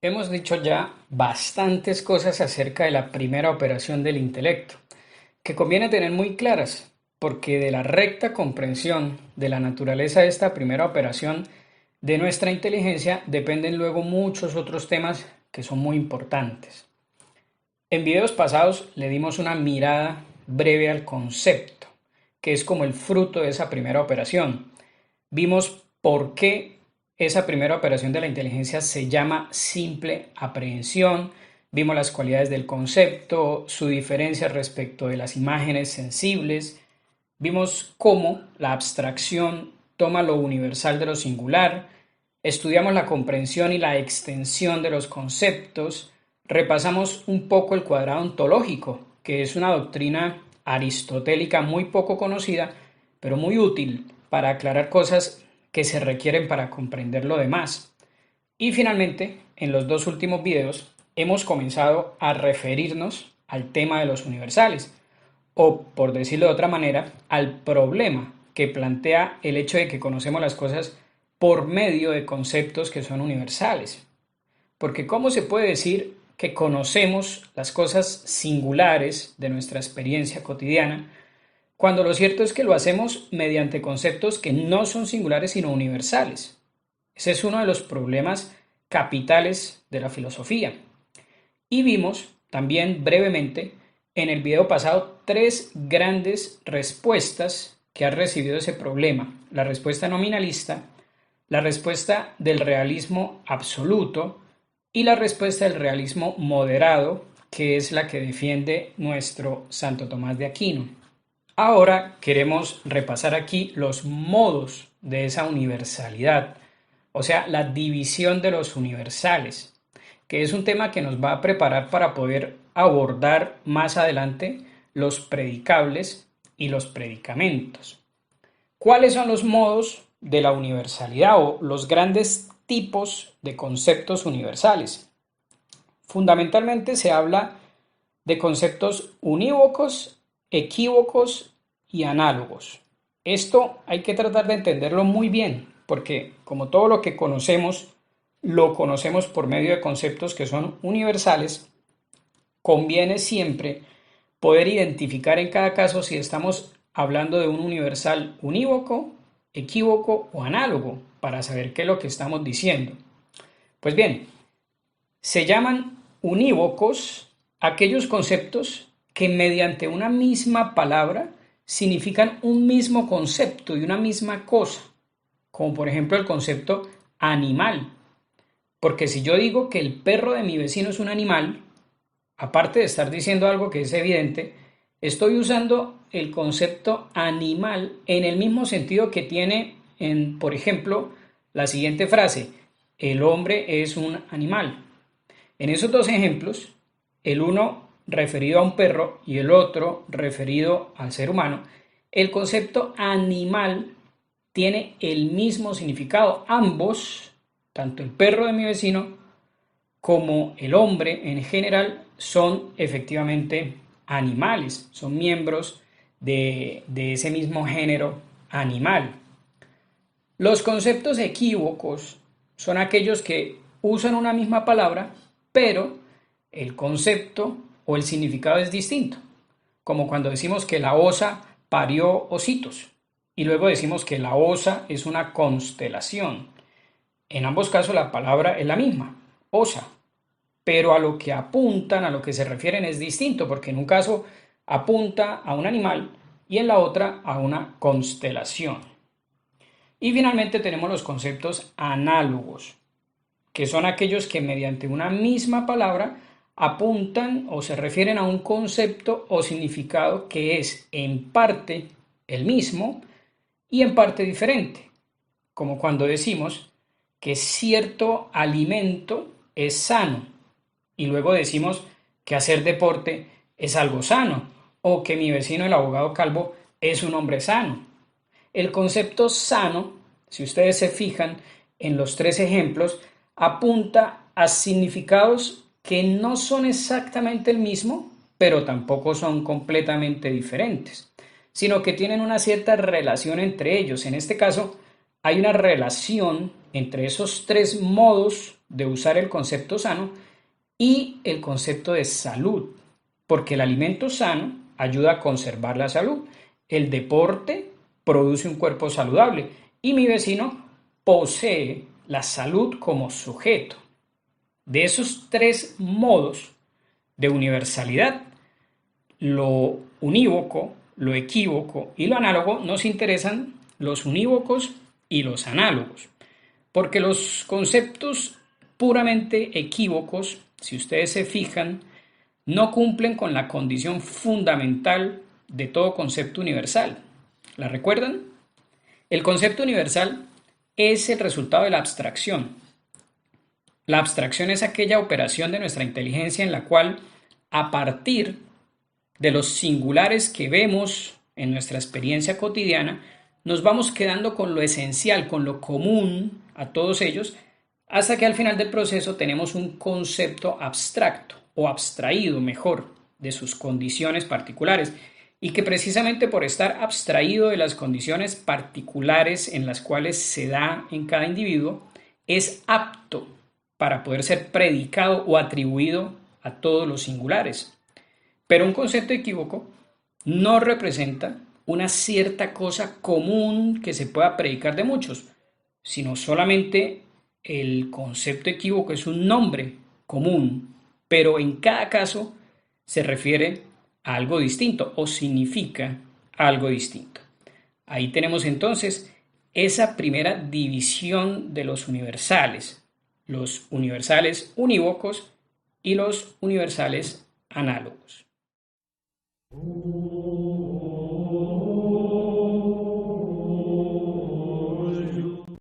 Hemos dicho ya bastantes cosas acerca de la primera operación del intelecto, que conviene tener muy claras, porque de la recta comprensión de la naturaleza de esta primera operación de nuestra inteligencia dependen luego muchos otros temas que son muy importantes. En videos pasados le dimos una mirada breve al concepto, que es como el fruto de esa primera operación. Vimos por qué esa primera operación de la inteligencia se llama simple aprehensión, vimos las cualidades del concepto, su diferencia respecto de las imágenes sensibles, vimos cómo la abstracción toma lo universal de lo singular, estudiamos la comprensión y la extensión de los conceptos, repasamos un poco el cuadrado ontológico, que es una doctrina aristotélica muy poco conocida, pero muy útil para aclarar cosas que se requieren para comprender lo demás. Y finalmente, en los dos últimos videos, hemos comenzado a referirnos al tema de los universales, o por decirlo de otra manera, al problema que plantea el hecho de que conocemos las cosas por medio de conceptos que son universales. Porque ¿cómo se puede decir que conocemos las cosas singulares de nuestra experiencia cotidiana cuando lo cierto es que lo hacemos mediante conceptos que no son singulares sino universales? Ese es uno de los problemas capitales de la filosofía. Y vimos también brevemente en el video pasado tres grandes respuestas que ha recibido ese problema. La respuesta nominalista, la respuesta del realismo absoluto y la respuesta del realismo moderado, que es la que defiende nuestro Santo Tomás de Aquino. Ahora queremos repasar aquí los modos de esa universalidad, o sea, la división de los universales, que es un tema que nos va a preparar para poder abordar más adelante los predicables y los predicamentos. ¿Cuáles son los modos de la universalidad o los grandes tipos de conceptos universales? Fundamentalmente se habla de conceptos unívocos, equívocos y análogos. Esto hay que tratar de entenderlo muy bien, porque como todo lo que conocemos, lo conocemos por medio de conceptos que son universales, conviene siempre poder identificar en cada caso si estamos hablando de un universal unívoco, equívoco o análogo, para saber qué es lo que estamos diciendo. Pues bien, se llaman unívocos aquellos conceptos que mediante una misma palabra significan un mismo concepto y una misma cosa, como por ejemplo el concepto animal. Porque si yo digo que el perro de mi vecino es un animal, aparte de estar diciendo algo que es evidente, estoy usando el concepto animal en el mismo sentido que tiene en, por ejemplo, la siguiente frase: el hombre es un animal. En esos dos ejemplos, el uno referido a un perro y el otro referido al ser humano, el concepto animal tiene el mismo significado. Ambos, tanto el perro de mi vecino como el hombre en general, son efectivamente animales, son miembros de ese mismo género animal. Los conceptos equívocos son aquellos que usan una misma palabra, pero el concepto o el significado es distinto, como cuando decimos que la osa parió ositos y luego decimos que la osa es una constelación. En ambos casos la palabra es la misma, osa, pero a lo que apuntan, a lo que se refieren es distinto, porque en un caso apunta a un animal y en la otra a una constelación. Y finalmente tenemos los conceptos análogos, que son aquellos que mediante una misma palabra apuntan o se refieren a un concepto o significado que es en parte el mismo y en parte diferente, como cuando decimos que cierto alimento es sano y luego decimos que hacer deporte es algo sano o que mi vecino el abogado calvo es un hombre sano. El concepto sano, si ustedes se fijan en los tres ejemplos, apunta a significados que no son exactamente el mismo, pero tampoco son completamente diferentes. sino que tienen una cierta relación entre ellos. En este caso, hay una relación entre esos tres modos de usar el concepto sano y el concepto de salud, porque el alimento sano ayuda a conservar la salud, el deporte produce un cuerpo saludable y mi vecino posee la salud como sujeto. De esos tres modos de universalidad, lo unívoco, lo equívoco y lo análogo, nos interesan los unívocos y los análogos, porque los conceptos puramente equívocos, si ustedes se fijan, no cumplen con la condición fundamental de todo concepto universal. ¿La recuerdan? El concepto universal es el resultado de la abstracción. La abstracción es aquella operación de nuestra inteligencia en la cual, a partir de los singulares que vemos en nuestra experiencia cotidiana, nos vamos quedando con lo esencial, con lo común a todos ellos, hasta que al final del proceso tenemos un concepto abstracto o abstraído mejor de sus condiciones particulares y que precisamente por estar abstraído de las condiciones particulares en las cuales se da en cada individuo, es apto para poder ser predicado o atribuido a todos los singulares. Pero un concepto equívoco no representa una cierta cosa común que se pueda predicar de muchos, sino solamente el concepto equívoco es un nombre común, pero en cada caso se refiere a algo distinto o significa algo distinto. Ahí tenemos entonces esa primera división de los universales unívocos y los universales análogos.